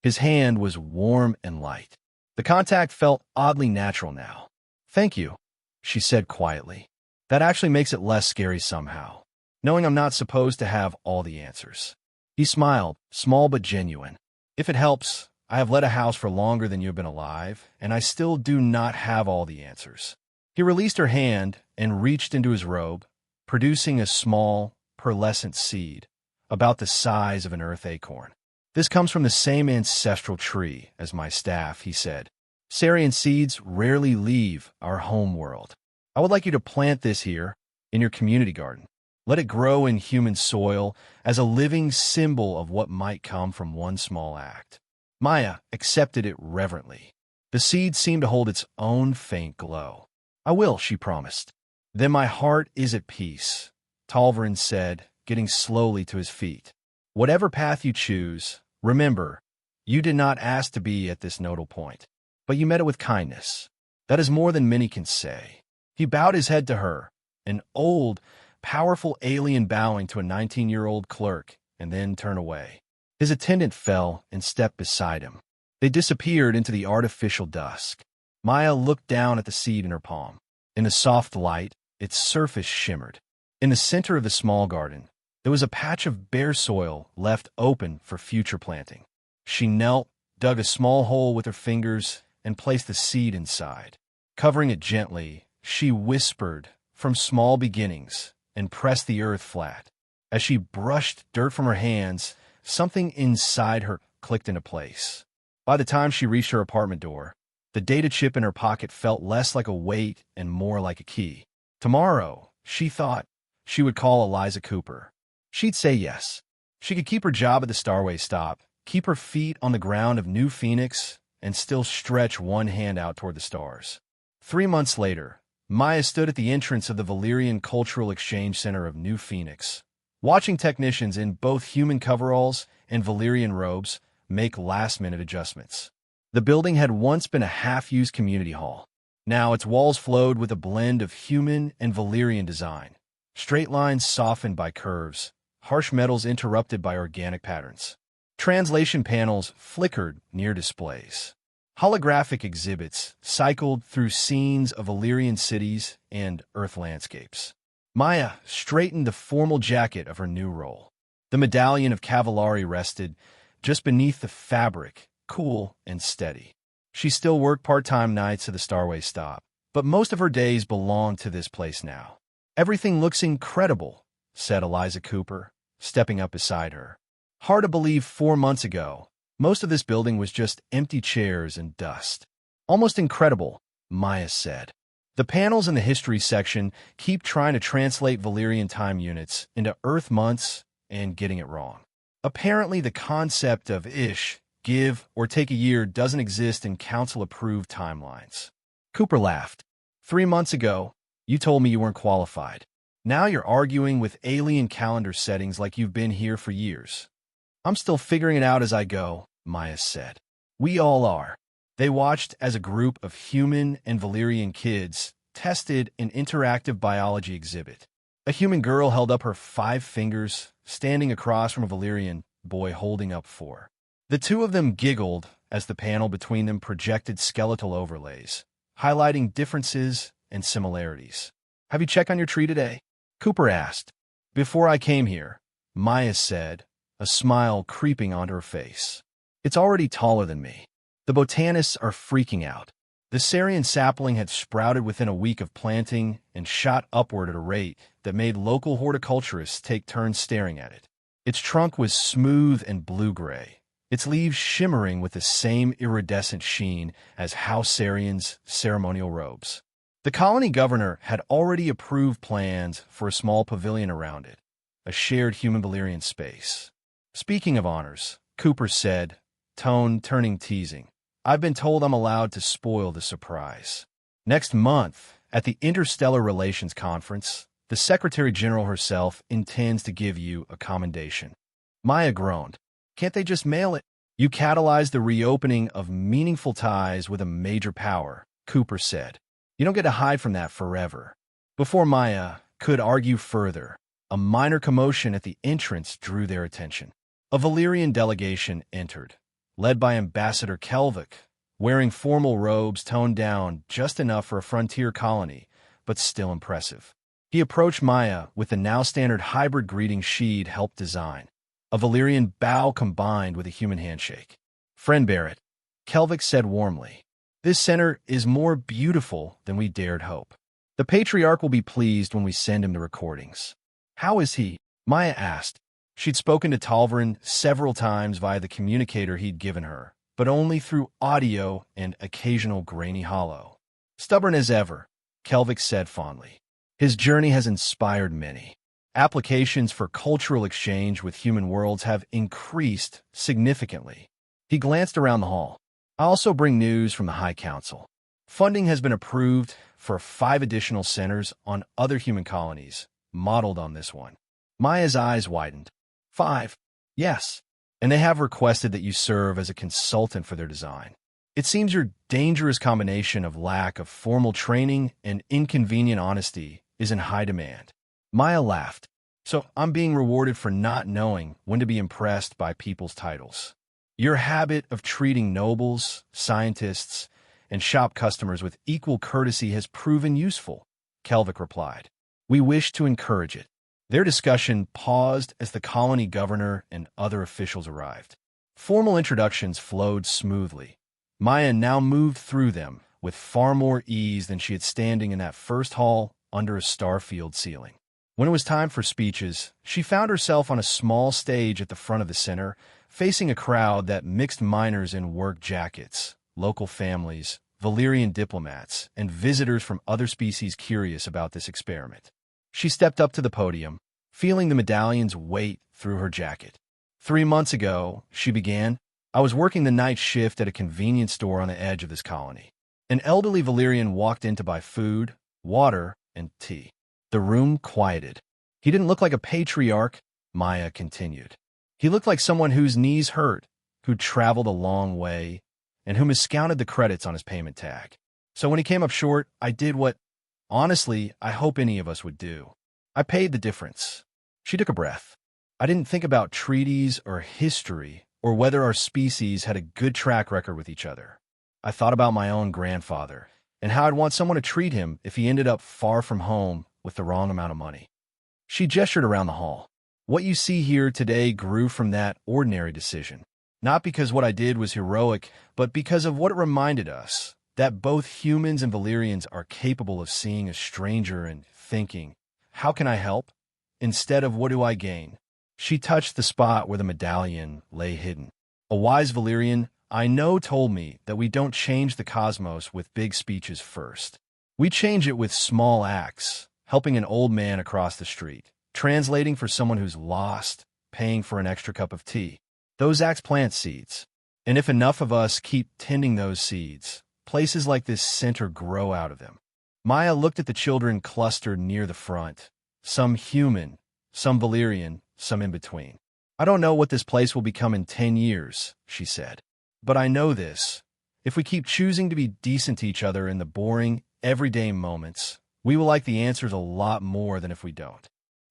His hand was warm and light. The contact felt oddly natural now. Thank you, she said quietly. That actually makes it less scary somehow, knowing I'm not supposed to have all the answers. He smiled, small but genuine. If it helps, I have led a house for longer than you've been alive, and I still do not have all the answers. He released her hand and reached into his robe, producing a small, pearlescent seed, about the size of an earth acorn. This comes from the same ancestral tree as my staff, he said. Sarian seeds rarely leave our home world. I would like you to plant this here, in your community garden. Let it grow in human soil as a living symbol of what might come from one small act. Maya accepted it reverently. The seed seemed to hold its own faint glow. I will, she promised. Then my heart is at peace, Talvrin said, getting slowly to his feet. Whatever path you choose, remember, you did not ask to be at this nodal point, but you met it with kindness. That is more than many can say. He bowed his head to her, an old, powerful alien bowing to a 19-year-old clerk, and then turned away. His attendant fell and stepped beside him. They disappeared into the artificial dusk. Maya looked down at the seed in her palm. In the soft light, its surface shimmered. In the center of the small garden, there was a patch of bare soil left open for future planting. She knelt, dug a small hole with her fingers, and placed the seed inside. Covering it gently, she whispered, "From small beginnings," and pressed the earth flat. As she brushed dirt from her hands, something inside her clicked into place. By the time she reached her apartment door, the data chip in her pocket felt less like a weight and more like a key. Tomorrow, she thought, she would call Eliza Cooper. She'd say yes. She could keep her job at the Starway Stop, keep her feet on the ground of New Phoenix, and still stretch one hand out toward the stars. 3 months later, Maya stood at the entrance of the Valyrian Cultural Exchange Center of New Phoenix, watching technicians in both human coveralls and Valyrian robes make last-minute adjustments. The building had once been a half-used community hall. Now its walls flowed with a blend of human and Valyrian design, straight lines softened by curves, harsh metals interrupted by organic patterns. Translation panels flickered near displays. Holographic exhibits cycled through scenes of Valyrian cities and Earth landscapes. Maya straightened the formal jacket of her new role. The medallion of Cavallari rested just beneath the fabric, cool and steady. She still worked part-time nights at the Starway Stop, but most of her days belonged to this place now. "Everything looks incredible," said Eliza Cooper, stepping up beside her. Hard to believe 4 months ago, most of this building was just empty chairs and dust. "Almost incredible," Maya said. The panels in the history section keep trying to translate Valyrian time units into Earth months and getting it wrong. Apparently, the concept of give, or take a year doesn't exist in council-approved timelines. Cooper laughed. 3 months ago, you told me you weren't qualified. Now you're arguing with alien calendar settings like you've been here for years. "I'm still figuring it out as I go," Maya said. "We all are." They watched as a group of human and Valyrian kids tested an interactive biology exhibit. A human girl held up her 5 fingers, standing across from a Valyrian boy holding up 4. The two of them giggled as the panel between them projected skeletal overlays, highlighting differences and similarities. "Have you checked on your tree today?" Cooper asked. "Before I came here," Maya said, a smile creeping onto her face. "It's already taller than me." The botanists are freaking out. The Sarian sapling had sprouted within a week of planting and shot upward at a rate that made local horticulturists take turns staring at it. Its trunk was smooth and blue-gray, its leaves shimmering with the same iridescent sheen as House Sarian's ceremonial robes. The colony governor had already approved plans for a small pavilion around it, a shared human-Valyrian space. "Speaking of honors," Cooper said, tone turning teasing, "I've been told I'm allowed to spoil the surprise. Next month, at the Interstellar Relations Conference, the Secretary General herself intends to give you a commendation." Maya groaned. "Can't they just mail it?" "You catalyzed the reopening of meaningful ties with a major power," Cooper said. "You don't get to hide from that forever." Before Maya could argue further, a minor commotion at the entrance drew their attention. A Valyrian delegation entered, led by Ambassador Kelvik, wearing formal robes toned down just enough for a frontier colony, but still impressive. He approached Maya with the now-standard hybrid greeting she'd helped design, a Valyrian bow combined with a human handshake. "Friend Barrett," Kelvik said warmly, "this center is more beautiful than we dared hope. The Patriarch will be pleased when we send him the recordings." "How is he?" Maya asked. She'd spoken to Talvarin several times via the communicator he'd given her, but only through audio and occasional grainy hollow. "Stubborn as ever," Kelvik said fondly. "His journey has inspired many. Applications for cultural exchange with human worlds have increased significantly." He glanced around the hall. "I also bring news from the High Council. Funding has been approved for 5 additional centers on other human colonies, modeled on this one." Maya's eyes widened. 5. "Yes. And they have requested that you serve as a consultant for their design. It seems your dangerous combination of lack of formal training and inconvenient honesty is in high demand." Maya laughed. "So I'm being rewarded for not knowing when to be impressed by people's titles." "Your habit of treating nobles, scientists, and shop customers with equal courtesy has proven useful," Kelvik replied. "We wish to encourage it." Their discussion paused as the colony governor and other officials arrived. Formal introductions flowed smoothly. Maya now moved through them with far more ease than she had standing in that first hall under a star-field ceiling. When it was time for speeches, she found herself on a small stage at the front of the center, facing a crowd that mixed miners in work jackets, local families, Valyrian diplomats, and visitors from other species curious about this experiment. She stepped up to the podium, feeling the medallion's weight through her jacket. 3 months ago, she began, I was working the night shift at a convenience store on the edge of this colony. An elderly Valyrian walked in to buy food, water, and tea. The room quieted. He didn't look like a patriarch, Maya continued. He looked like someone whose knees hurt, who'd traveled a long way, and who miscounted the credits on his payment tag. So when he came up short, I did what, honestly, I hope any of us would do. I paid the difference. She took a breath. I didn't think about treaties or history or whether our species had a good track record with each other. I thought about my own grandfather and how I'd want someone to treat him if he ended up far from home with the wrong amount of money. She gestured around the hall. What you see here today grew from that ordinary decision. Not because what I did was heroic, but because of what it reminded us, that both humans and Valyrians are capable of seeing a stranger and thinking, how can I help? Instead of what do I gain? She touched the spot where the medallion lay hidden. A wise Valyrian I know told me that we don't change the cosmos with big speeches first. We change it with small acts, helping an old man across the street, translating for someone who's lost, paying for an extra cup of tea. Those acts plant seeds. And if enough of us keep tending those seeds, places like this center grow out of them. Maya looked at the children clustered near the front. Some human, some Valyrian, some in between. I don't know what this place will become in 10 years, she said. But I know this. If we keep choosing to be decent to each other in the boring, everyday moments, we will like the answers a lot more than if we don't.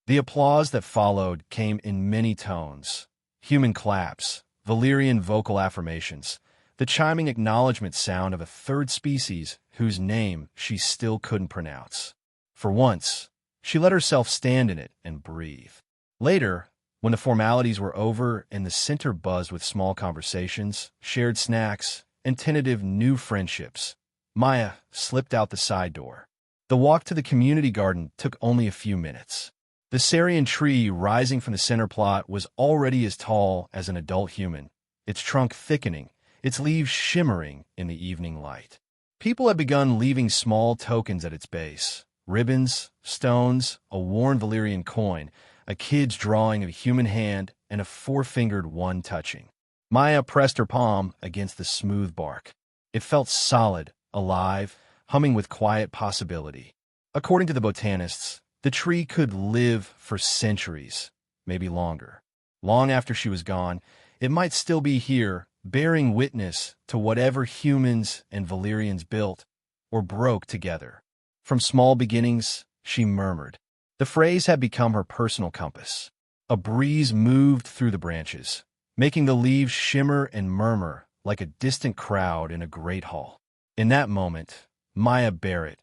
The applause that followed came in many tones. Human claps, Valyrian vocal affirmations, the chiming acknowledgement sound of a third species whose name she still couldn't pronounce. For once, she let herself stand in it and breathe. Later, when the formalities were over and the center buzzed with small conversations, shared snacks, and tentative new friendships, Maya slipped out the side door. The walk to the community garden took only a few minutes. The Sarian tree rising from the center plot was already as tall as an adult human, its trunk thickening, its leaves shimmering in the evening light. People had begun leaving small tokens at its base: ribbons, stones, a worn Valyrian coin, a kid's drawing of a human hand, and a four-fingered one touching. Maya pressed her palm against the smooth bark. It felt solid, alive, humming with quiet possibility. According to the botanists, the tree could live for centuries, maybe longer. Long after she was gone, it might still be here, bearing witness to whatever humans and Valyrians built or broke together. From small beginnings, she murmured. The phrase had become her personal compass. A breeze moved through the branches, making the leaves shimmer and murmur like a distant crowd in a great hall. In that moment, Maya Barrett,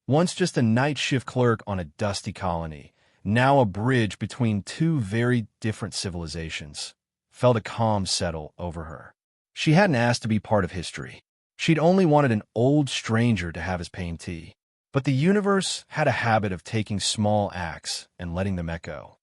once just a night shift clerk on a dusty colony, now a bridge between two very different civilizations, felt a calm settle over her. She hadn't asked to be part of history. She'd only wanted an old stranger to have his pain tea. But the universe had a habit of taking small acts and letting them echo.